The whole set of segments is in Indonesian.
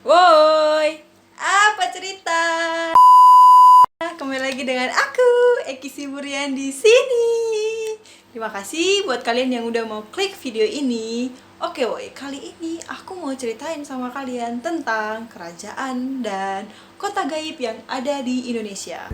Woi, apa cerita? Kembali lagi dengan aku, Eki Siburian di sini. Terima kasih buat kalian yang udah mau klik video ini. Oke, woi, kali ini aku mau ceritain sama kalian tentang kerajaan dan kota gaib yang ada di Indonesia.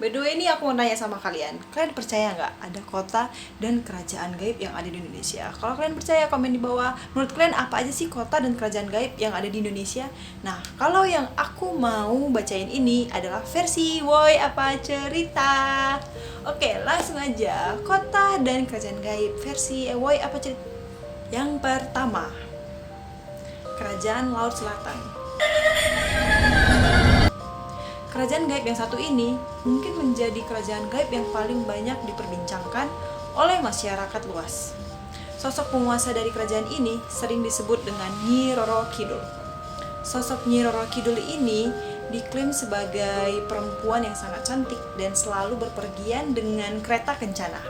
By the way, ini aku mau nanya sama kalian. Kalian percaya nggak ada kota dan kerajaan gaib yang ada di Indonesia? Kalau kalian percaya, komen di bawah. Menurut kalian apa aja sih kota dan kerajaan gaib yang ada di Indonesia? Nah, kalau yang aku mau bacain ini adalah versi Woi Apa Cerita. Oke, langsung aja. Kota dan kerajaan gaib versi Woi Apa Cerita. Yang pertama, Kerajaan Laut Selatan. Kerajaan gaib yang satu ini mungkin menjadi kerajaan gaib yang paling banyak diperbincangkan oleh masyarakat luas. Sosok penguasa dari kerajaan ini sering disebut dengan Nyi Roro Kidul. Sosok Nyi Roro Kidul ini diklaim sebagai perempuan yang sangat cantik dan selalu berpergian dengan kereta kencana.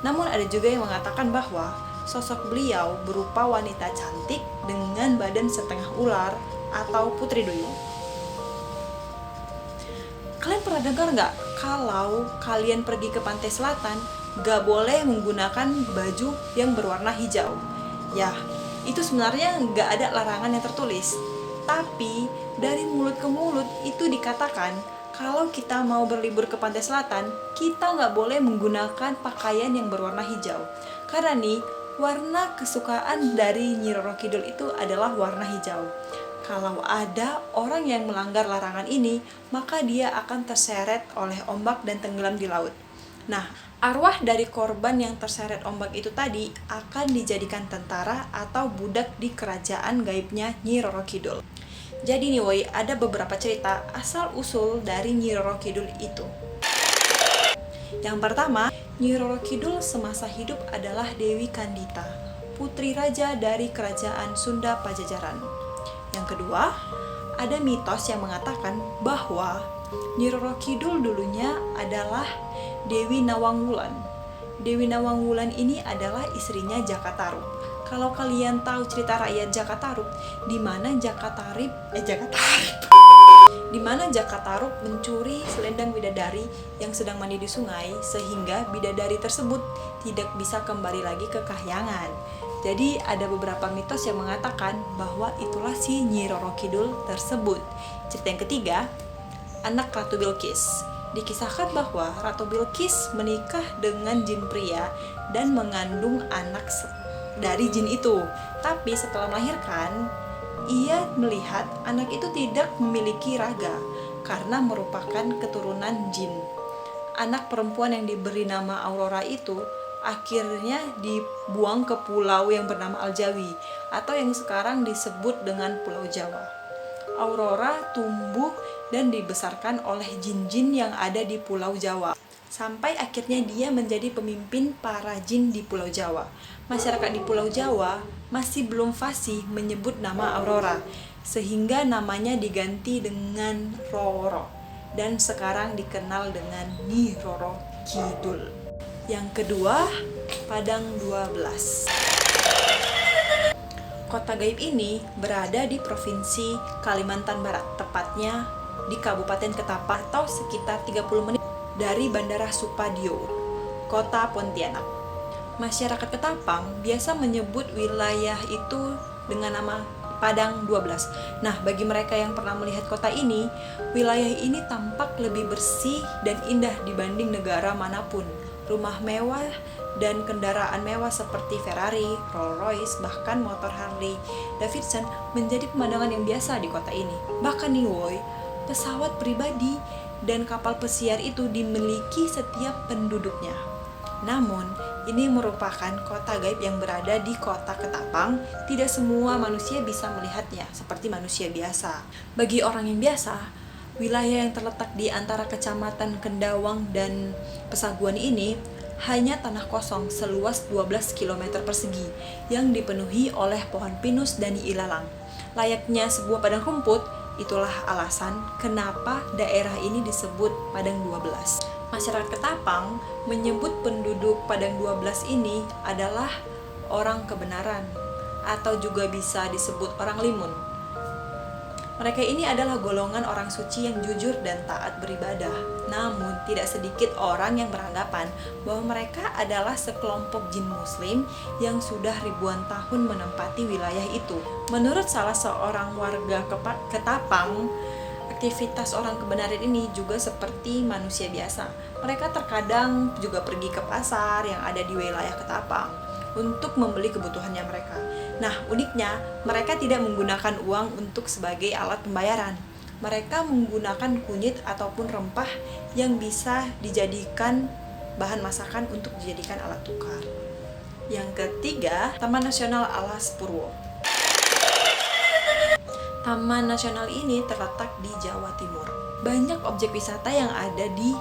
Namun ada juga yang mengatakan bahwa sosok beliau berupa wanita cantik dengan badan setengah ular atau putri duyung. Kalian pernah dengar nggak kalau kalian pergi ke pantai selatan nggak boleh menggunakan baju yang berwarna hijau? Ya, itu sebenarnya nggak ada larangan yang tertulis. Tapi dari mulut ke mulut itu dikatakan kalau kita mau berlibur ke pantai selatan, kita nggak boleh menggunakan pakaian yang berwarna hijau. Karena nih, warna kesukaan dari Nyi Roro Kidul itu adalah warna hijau. Kalau ada orang yang melanggar larangan ini, maka dia akan terseret oleh ombak dan tenggelam di laut. Nah, arwah dari korban yang terseret ombak itu tadi akan dijadikan tentara atau budak di kerajaan gaibnya Nyi Roro Kidul. Jadi nih woi, ada beberapa cerita asal-usul dari Nyi Roro Kidul itu. Yang pertama, Nyi Roro Kidul semasa hidup adalah Dewi Kandita, putri raja dari kerajaan Sunda Pajajaran. Yang kedua, ada mitos yang mengatakan bahwa Nyi Roro Kidul dulunya adalah Dewi Nawangwulan. Dewi Nawangwulan ini adalah istrinya Jakatarub. Kalau kalian tahu cerita rakyat Jakatarub, di mana Jakatarub mencuri selendang bidadari yang sedang mandi di sungai sehingga bidadari tersebut tidak bisa kembali lagi ke kahyangan. Jadi ada beberapa mitos yang mengatakan bahwa itulah si Nyi Roro Kidul tersebut. Cerita yang ketiga, anak Ratu Bilqis. Dikisahkan bahwa Ratu Bilqis menikah dengan jin pria dan mengandung anak dari jin itu. Tapi setelah melahirkan, ia melihat anak itu tidak memiliki raga karena merupakan keturunan jin. Anak perempuan yang diberi nama Aurora itu akhirnya dibuang ke pulau yang bernama Aljawi atau yang sekarang disebut dengan Pulau Jawa. Aurora tumbuh dan dibesarkan oleh jin-jin yang ada di Pulau Jawa sampai akhirnya dia menjadi pemimpin para jin di Pulau Jawa. Masyarakat di Pulau Jawa masih belum fasih menyebut nama Aurora sehingga namanya diganti dengan Roro dan sekarang dikenal dengan Nyi Roro Kidul. Yang kedua, Padang 12. Kota gaib ini berada di Provinsi Kalimantan Barat, tepatnya di Kabupaten Ketapang atau sekitar 30 menit dari Bandara Supadio, Kota Pontianak. Masyarakat Ketapang biasa menyebut wilayah itu dengan nama Padang 12. Nah, bagi mereka yang pernah melihat kota ini, wilayah ini tampak lebih bersih dan indah dibanding negara manapun. Rumah mewah dan kendaraan mewah seperti Ferrari, Rolls-Royce, bahkan motor Harley Davidson menjadi pemandangan yang biasa di kota ini. Bahkan nih woi, pesawat pribadi dan kapal pesiar itu dimiliki setiap penduduknya. Namun, ini merupakan kota gaib yang berada di kota Ketapang. Tidak semua manusia bisa melihatnya seperti manusia biasa. Bagi orang yang biasa, wilayah yang terletak di antara kecamatan Kendawang dan Pesaguan ini hanya tanah kosong seluas 12 km persegi yang dipenuhi oleh pohon pinus dan ilalang. Layaknya sebuah padang rumput, itulah alasan kenapa daerah ini disebut Padang 12. Masyarakat Ketapang menyebut penduduk Padang 12 ini adalah orang kebenaran atau juga bisa disebut orang limun. Mereka ini adalah golongan orang suci yang jujur dan taat beribadah. Namun, tidak sedikit orang yang beranggapan bahwa mereka adalah sekelompok jin muslim yang sudah ribuan tahun menempati wilayah itu. Menurut salah seorang warga Ketapang, aktivitas orang kebenaran ini juga seperti manusia biasa. Mereka terkadang juga pergi ke pasar yang ada di wilayah Ketapang untuk membeli kebutuhannya mereka. Nah, uniknya, mereka tidak menggunakan uang untuk sebagai alat pembayaran. Mereka menggunakan kunyit ataupun rempah yang bisa dijadikan bahan masakan untuk dijadikan alat tukar. Yang ketiga, Taman Nasional Alas Purwo. Taman nasional ini terletak di Jawa Timur. Banyak objek wisata yang ada di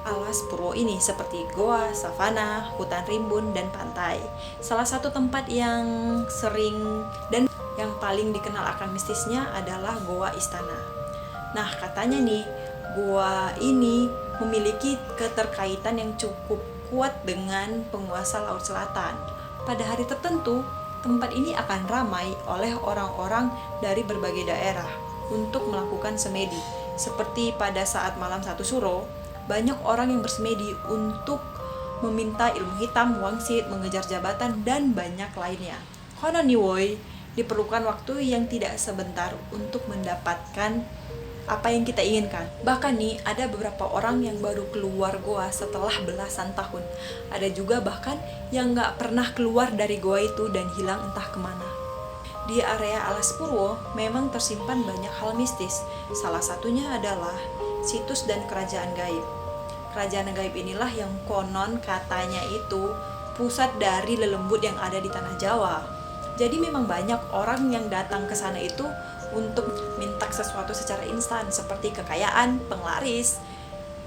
Alas Purwo ini seperti goa, savana, hutan rimbun, dan pantai. Salah satu tempat yang sering dan yang paling dikenal akan mistisnya adalah Goa Istana. Nah, katanya nih, goa ini memiliki keterkaitan yang cukup kuat dengan penguasa Laut Selatan. Pada hari tertentu, tempat ini akan ramai oleh orang-orang dari berbagai daerah untuk melakukan semedi. Seperti pada saat malam satu suro, banyak orang yang bersemedi untuk meminta ilmu hitam, wangsit, mengejar jabatan, dan banyak lainnya. Konon nih woy, diperlukan waktu yang tidak sebentar untuk mendapatkan apa yang kita inginkan. Bahkan nih, ada beberapa orang yang baru keluar goa setelah belasan tahun. Ada juga bahkan yang gak pernah keluar dari goa itu dan hilang entah kemana. Di area Alas Purwo memang tersimpan banyak hal mistis. Salah satunya adalah situs dan kerajaan gaib. Kerajaan gaib inilah yang konon katanya itu pusat dari lelembut yang ada di tanah Jawa. Jadi memang banyak orang yang datang ke sana itu untuk minta sesuatu secara instan seperti kekayaan, penglaris,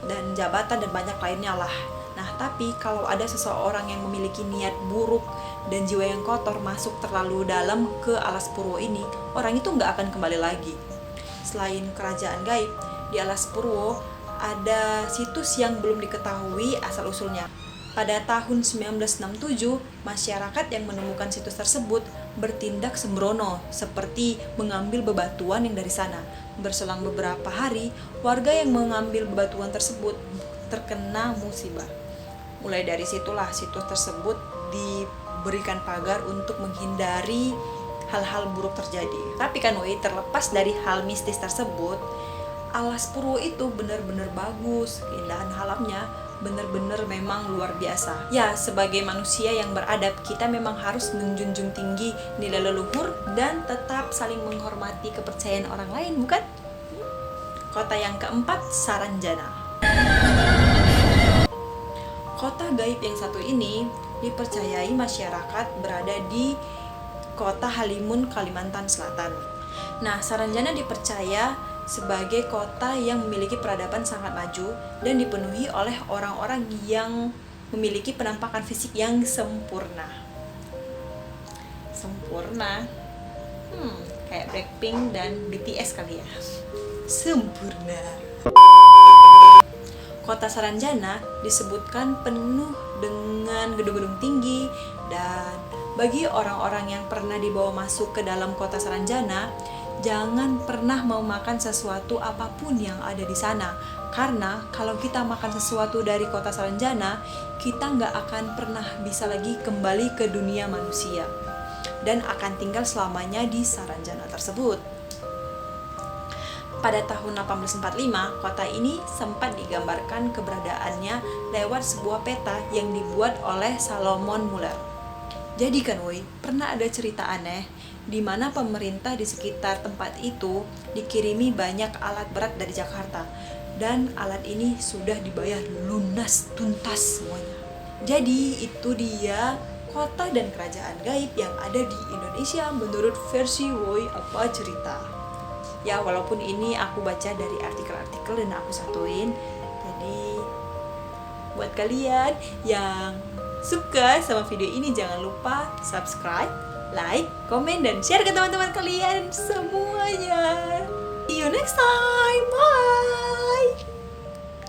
dan jabatan dan banyak lainnya lah. Nah, tapi kalau ada seseorang yang memiliki niat buruk dan jiwa yang kotor masuk terlalu dalam ke Alas Purwo ini, orang itu nggak akan kembali lagi. Selain kerajaan gaib, di Alas Purwo ada situs yang belum diketahui asal-usulnya. Pada tahun 1967, masyarakat yang menemukan situs tersebut bertindak sembrono, seperti mengambil bebatuan yang dari sana. Berselang beberapa hari, warga yang mengambil bebatuan tersebut terkena musibah. Mulai dari situlah situs tersebut diberikan pagar untuk menghindari hal-hal buruk terjadi. Tapi kan terlepas dari hal mistis tersebut, Alas Purwo itu benar-benar bagus, keindahan alamnya benar-benar memang luar biasa. Ya, sebagai manusia yang beradab, kita memang harus menjunjung tinggi nilai leluhur dan tetap saling menghormati kepercayaan orang lain, bukan? Kota yang keempat, Saranjana. Kota gaib yang satu ini dipercayai masyarakat berada di Kota Halimun, Kalimantan Selatan. Nah, Saranjana dipercaya sebagai kota yang memiliki peradaban sangat maju dan dipenuhi oleh orang-orang yang memiliki penampakan fisik yang sempurna. Sempurna? Kayak Blackpink dan BTS kali ya. Sempurna. Kota Saranjana disebutkan penuh dengan gedung-gedung tinggi, dan bagi orang-orang yang pernah dibawa masuk ke dalam kota Saranjana, jangan pernah mau makan sesuatu apapun yang ada di sana. Karena kalau kita makan sesuatu dari kota Saranjana, kita nggak akan pernah bisa lagi kembali ke dunia manusia dan akan tinggal selamanya di Saranjana tersebut. Pada tahun 1845, kota ini sempat digambarkan keberadaannya lewat sebuah peta yang dibuat oleh Salomon Muller. Jadi kan pernah ada cerita aneh di mana pemerintah di sekitar tempat itu dikirimi banyak alat berat dari Jakarta, dan alat ini sudah dibayar lunas tuntas semuanya. Jadi itu dia kota dan kerajaan gaib yang ada di Indonesia menurut versi apa cerita. Ya, walaupun ini aku baca dari artikel-artikel dan aku satuin. Jadi buat kalian yang suka sama video ini, jangan lupa subscribe, like, komen, dan share ke teman-teman kalian semuanya. See you next time. Bye.